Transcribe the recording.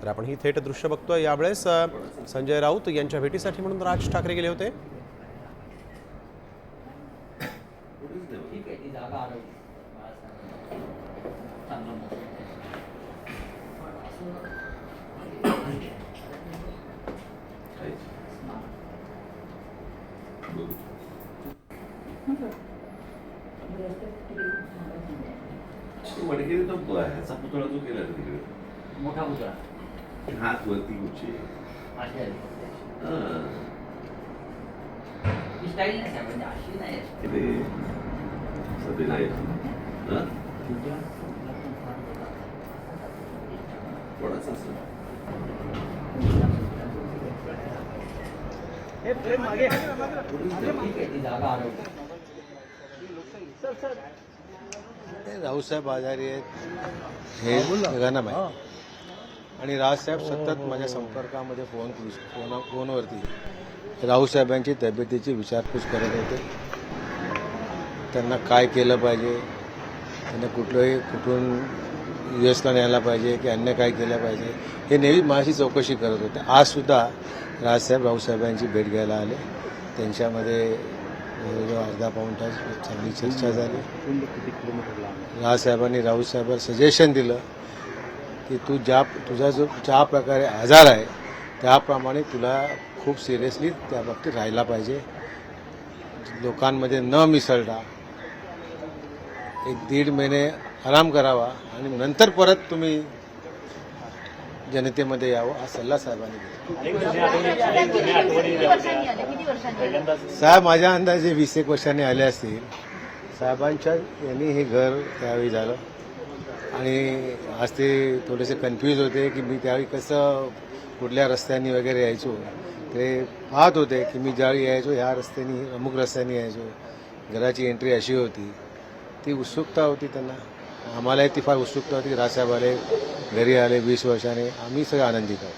तर आपण ही थेट दृश्य बघतोय। यावेळेस संजय राऊत यांच्या भेटीसाठी म्हणून राज ठाकरे गेले होते। वडगिरी तो ह्याचा पुतळा जो केला तिकडे मोठा पुतळा हात वरती उंची स्टाईल नाही म्हणजे अशी नाही ते सध्या थोडासा असं रावसाहेब आजारी आहेत हे सगळ्यांना माहिती आणि रावसाहेब सतत माझ्या संपर्कामध्ये फोनवरती रावसाहेबांची तब्येतीची विचारपूस करत होते। त्यांना काय केलं पाहिजे, त्यांना कुठून USला न्यायला पाहिजे की अन्य काय केलं पाहिजे हे नेहमी माझी चौकशी करत होते। आजसुद्धा रावसाहेबांची भेट घ्यायला आले। त्यांच्यामध्ये अर्धा पाऊण तास चांगली चर्चा झाली। रावसाहेबांनी राऊतसाहेबांना सजेशन दिलं की तुझा जो ज्या प्रकारे आजार आहे त्याप्रमाणे तुला खूप सिरियसली त्या बाबतीत राहायला पाहिजे, लोकांमध्ये न मिसळता 1-1.5 महिने आराम करावा आणि नंतर परत तुम्ही जनतेमध्ये यावं हा सल्ला साहेबांनी दिला। साहेब माझ्या अंदाजे 20-1 वर्षांनी आले असतील। साहेबांच्या यांनी हे घर त्यावेळी झालं आणि आज ते थोडेसे कन्फ्यूज होते की मी त्यावेळी कसं कुठल्या रस्त्यांनी वगैरे यायचो। ते पाहत होते की मी ज्यावेळी यायचो ह्या रस्त्यानी अमुक रस्त्याने यायचो, घराची एंट्री अशी होती। ती उत्सुकता होती त्यांना, आम्हालाही ती फार उत्सुकता होती। रावसाहेब आले, घरी आले 20 वर्षाने, आम्ही सगळे आनंदित आहोत।